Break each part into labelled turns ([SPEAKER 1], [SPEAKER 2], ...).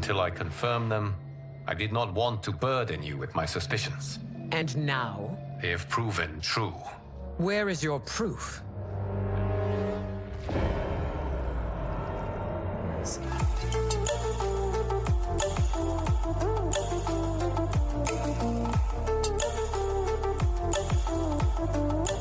[SPEAKER 1] until I confirm them. I did not want to burden you with my suspicions.
[SPEAKER 2] And now?
[SPEAKER 1] They have proven true.
[SPEAKER 2] Where is your proof?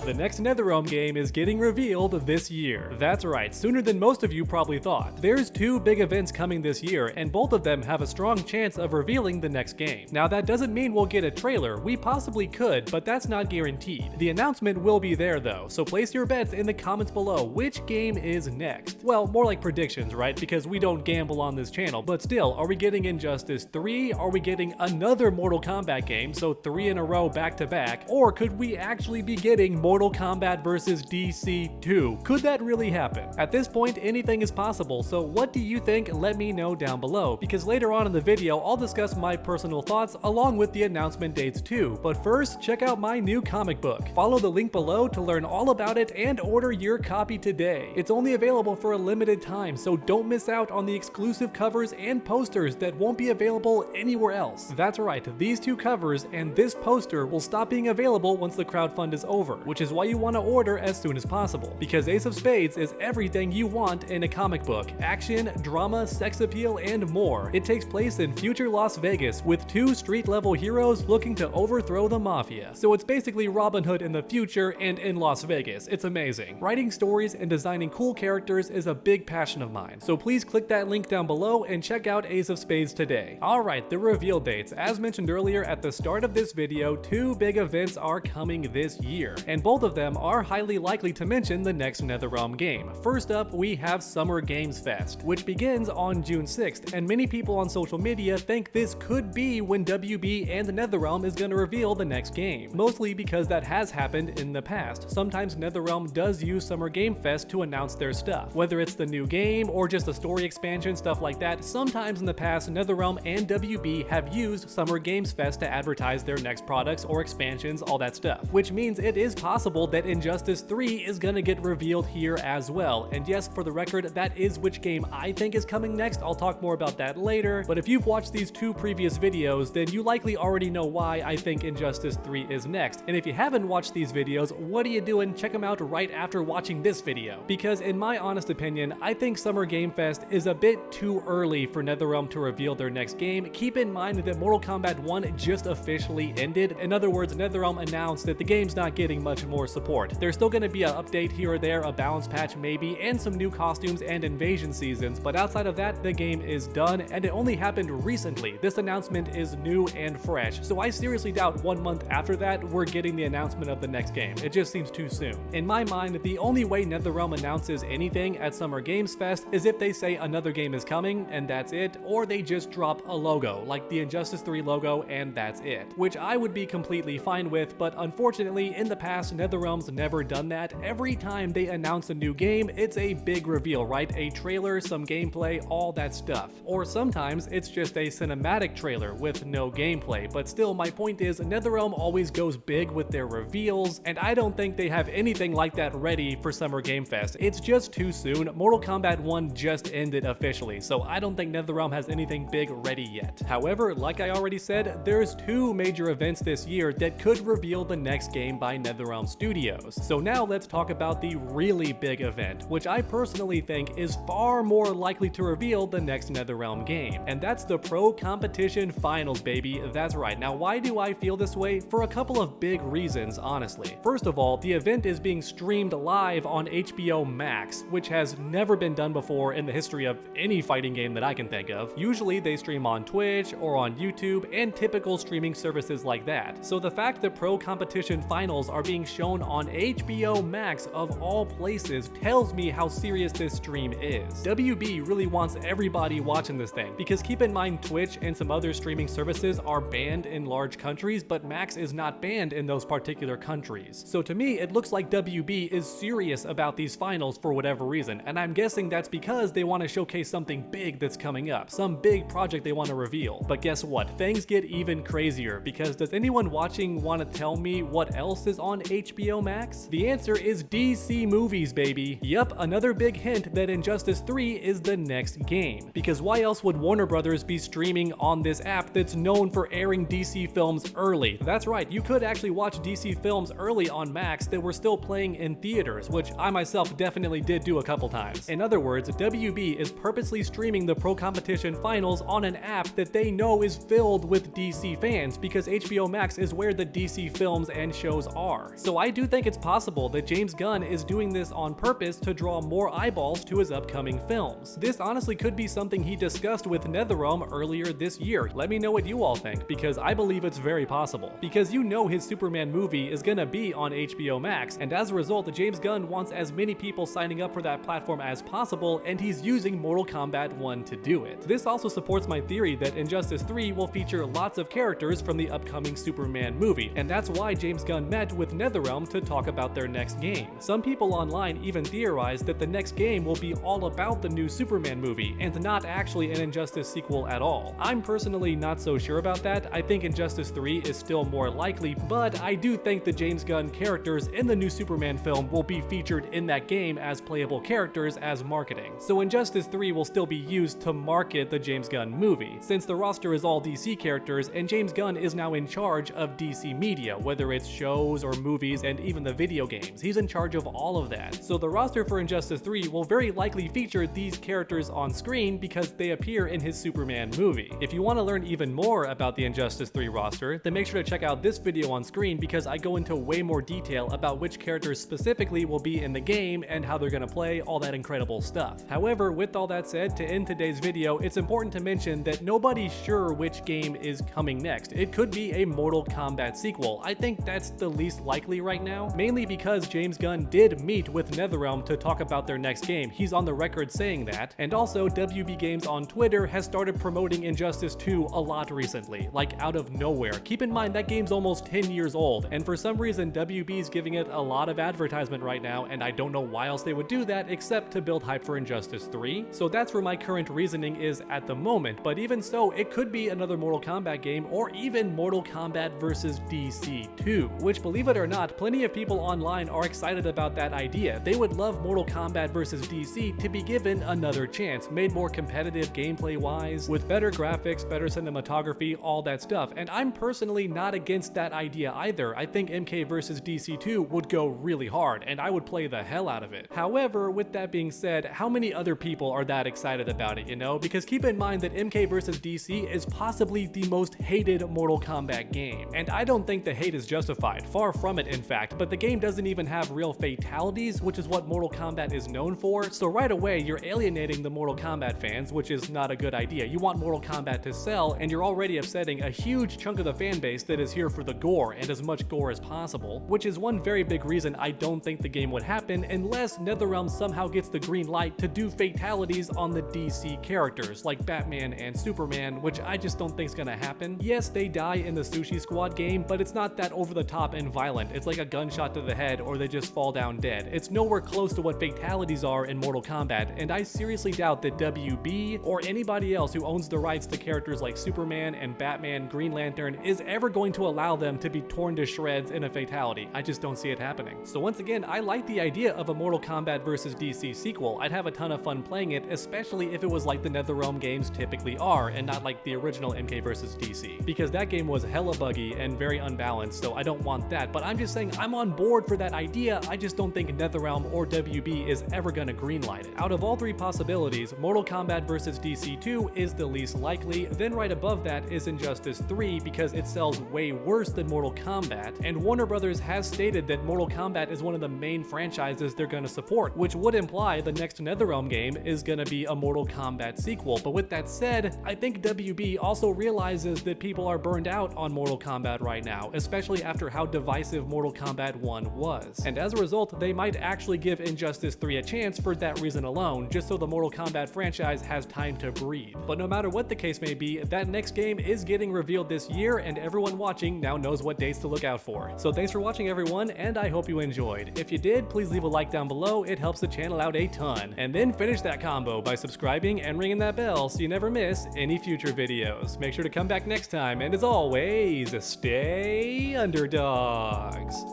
[SPEAKER 3] The next NetherRealm game is getting revealed this year. That's right, sooner than most of you probably thought. There's two big events coming this year, and both of them have a strong chance of revealing the next game. Now that doesn't mean we'll get a trailer, we possibly could, but that's not guaranteed. The announcement will be there though, so place your bets in the comments below which game is next. Well, more like predictions, right? Because we don't gamble on this channel, but still, are we getting Injustice 3? Are we getting another Mortal Kombat game, so 3 in a row back to back? Or could we actually be getting Mortal Kombat vs. DC 2. Could that really happen? At this point, anything is possible, so what do you think? Let me know down below, because later on in the video, I'll discuss my personal thoughts along with the announcement dates too. But first, check out my new comic book. Follow the link below to learn all about it and order your copy today. It's only available for a limited time, so don't miss out on the exclusive covers and posters that won't be available anywhere else. That's right, these two covers and this poster will stop being available once the crowdfund is over, which is why you want to order as soon as possible, because Ace of Spades is everything you want in a comic book: action, drama, sex appeal, and more. It takes place in future Las Vegas with two street-level heroes looking to overthrow the mafia. So it's basically Robin Hood in the future and in Las Vegas. It's amazing. Writing stories and designing cool characters is a big passion of mine, so please click that link down below and check out Ace of Spades today. Alright, the reveal dates. As mentioned earlier at the start of this video, two big events are coming this year, and both of them are highly likely to mention the next NetherRealm game. First up, we have Summer Games Fest, which begins on June 6th, and many people on social media think this could be when WB and NetherRealm is going to reveal the next game, mostly because that has happened in the past. Sometimes NetherRealm does use Summer Game Fest to announce their stuff, whether it's the new game or just a story expansion, stuff like that. Sometimes in the past, NetherRealm and WB have used Summer Games Fest to advertise their next products or expansions, all that stuff, which means it is possible that Injustice 3 is gonna get revealed here as well. And yes, for the record, that is which game I think is coming next. I'll talk more about that later, but if you've watched these two previous videos, then you likely already know why I think Injustice 3 is next. And if you haven't watched these videos, what are you doing? Check them out right after watching this video. Because in my honest opinion, I think Summer Game Fest is a bit too early for NetherRealm to reveal their next game. Keep in mind that Mortal Kombat 1 just officially ended. In other words, NetherRealm announced that the game's not getting much more support. There's still going to be an update here or there, a balance patch maybe, and some new costumes and invasion seasons, but outside of that, the game is done, and it only happened recently. This announcement is new and fresh, so I seriously doubt 1 month after that we're getting the announcement of the next game. It just seems too soon. In my mind, the only way NetherRealm announces anything at Summer Games Fest is if they say another game is coming, and that's it, or they just drop a logo, like the Injustice 3 logo, and that's it, which I would be completely fine with, but unfortunately, in the past, NetherRealm's never done that. Every time they announce a new game, it's a big reveal, right? A trailer, some gameplay, all that stuff. Or sometimes it's just a cinematic trailer with no gameplay, but still, my point is, NetherRealm always goes big with their reveals, and I don't think they have anything like that ready for Summer Game Fest. It's just too soon. Mortal Kombat 1 just ended officially, so I don't think NetherRealm has anything big ready yet. However, like I already said, there's two major events this year that could reveal the next game by NetherRealm Studios. So now let's talk about the really big event, which I personally think is far more likely to reveal the next NetherRealm game, and that's the Pro Competition Finals, baby. That's right. Now, why do I feel this way? For a couple of big reasons, honestly. First of all, the event is being streamed live on HBO Max, which has never been done before in the history of any fighting game that I can think of. Usually they stream on Twitch or on YouTube and typical streaming services like that. So the fact that Pro Competition Finals are being shown on HBO Max of all places tells me how serious this stream is. WB really wants everybody watching this thing, because keep in mind Twitch and some other streaming services are banned in large countries, but Max is not banned in those particular countries. So to me, it looks like WB is serious about these finals for whatever reason, and I'm guessing that's because they want to showcase something big that's coming up, some big project they want to reveal. But guess what? Things get even crazier, because does anyone watching want to tell me what else is on HBO HBO Max? The answer is DC movies, baby. Yup, another big hint that Injustice 3 is the next game. Because why else would Warner Brothers be streaming on this app that's known for airing DC films early? That's right, you could actually watch DC films early on Max that were still playing in theaters, which I myself definitely did do a couple times. In other words, WB is purposely streaming the Pro Competition Finals on an app that they know is filled with DC fans because HBO Max is where the DC films and shows are. So I do think it's possible that James Gunn is doing this on purpose to draw more eyeballs to his upcoming films. This honestly could be something he discussed with NetherRealm earlier this year. Let me know what you all think, because I believe it's very possible. Because you know his Superman movie is gonna be on HBO Max, and as a result, James Gunn wants as many people signing up for that platform as possible, and he's using Mortal Kombat 1 to do it. This also supports my theory that Injustice 3 will feature lots of characters from the upcoming Superman movie, and that's why James Gunn met with NetherRealm to talk about their next game. Some people online even theorize that the next game will be all about the new Superman movie, and not actually an Injustice sequel at all. I'm personally not so sure about that. I think Injustice 3 is still more likely, but I do think the James Gunn characters in the new Superman film will be featured in that game as playable characters as marketing. So Injustice 3 will still be used to market the James Gunn movie, since the roster is all DC characters and James Gunn is now in charge of DC media, whether it's shows or movies and even the video games. He's in charge of all of that. So the roster for Injustice 3 will very likely feature these characters on screen because they appear in his Superman movie. If you want to learn even more about the Injustice 3 roster, then make sure to check out this video on screen because I go into way more detail about which characters specifically will be in the game and how they're gonna play, all that incredible stuff. However, with all that said, to end today's video, it's important to mention that nobody's sure which game is coming next. It could be a Mortal Kombat sequel. I think that's the least likely right now, mainly because James Gunn did meet with NetherRealm to talk about their next game. He's on the record saying that, and also WB Games on Twitter has started promoting Injustice 2 a lot recently, like out of nowhere. Keep in mind that game's almost 10 years old, and for some reason WB's giving it a lot of advertisement right now, and I don't know why else they would do that except to build hype for Injustice 3. So that's where my current reasoning is at the moment, but even so, it could be another Mortal Kombat game or even Mortal Kombat vs. DC 2, which, believe it or not, plenty of people online are excited about that idea. They would love Mortal Kombat vs. DC to be given another chance, made more competitive gameplay wise, with better graphics, better cinematography, all that stuff, and I'm personally not against that idea either. I think MK vs. DC 2 would go really hard, and I would play the hell out of it. However, with that being said, how many other people are that excited about it, you know? Because keep in mind that MK vs. DC is possibly the most hated Mortal Kombat game, and I don't think the hate is justified, far from it in fact, but the game doesn't even have real fatalities, which is what Mortal Kombat is known for, so right away you're alienating the Mortal Kombat fans, which is not a good idea. You want Mortal Kombat to sell, and you're already upsetting a huge chunk of the fan base that is here for the gore, and as much gore as possible, which is one very big reason I don't think the game would happen unless NetherRealm somehow gets the green light to do fatalities on the DC characters, like Batman and Superman, which I just don't think is gonna happen. Yes, they die in the Sushi Squad game, but it's not that over the top and violent. It's like a gunshot to the head or they just fall down dead. It's nowhere close to what fatalities are in Mortal Kombat, and I seriously doubt that WB or anybody else who owns the rights to characters like Superman and Batman, Green Lantern is ever going to allow them to be torn to shreds in a fatality. I just don't see it happening. So once again, I like the idea of a Mortal Kombat vs. DC sequel. I'd have a ton of fun playing it, especially if it was like the NetherRealm games typically are, and not like the original MK vs. DC, because that game was hella buggy and very unbalanced, so I don't want that. But I'm just saying I'm on board for that idea. I just don't think NetherRealm or WB is ever gonna greenlight it. Out of all three possibilities, Mortal Kombat vs. DC 2 is the least likely, then right above that is Injustice 3 because it sells way worse than Mortal Kombat, and Warner Brothers has stated that Mortal Kombat is one of the main franchises they're gonna support, which would imply the next NetherRealm game is gonna be a Mortal Kombat sequel. But with that said, I think WB also realizes that people are burned out on Mortal Kombat right now, especially after how divisive Mortal Kombat 1 was. And as a result, they might actually give Injustice 3 a chance for that reason alone, just so the Mortal Kombat franchise has time to breathe. But no matter what the case may be, that next game is getting revealed this year, and everyone watching now knows what dates to look out for. So thanks for watching everyone, and I hope you enjoyed. If you did, please leave a like down below, it helps the channel out a ton. And then finish that combo by subscribing and ringing that bell so you never miss any future videos. Make sure to come back next time, and as always, stay underdogs.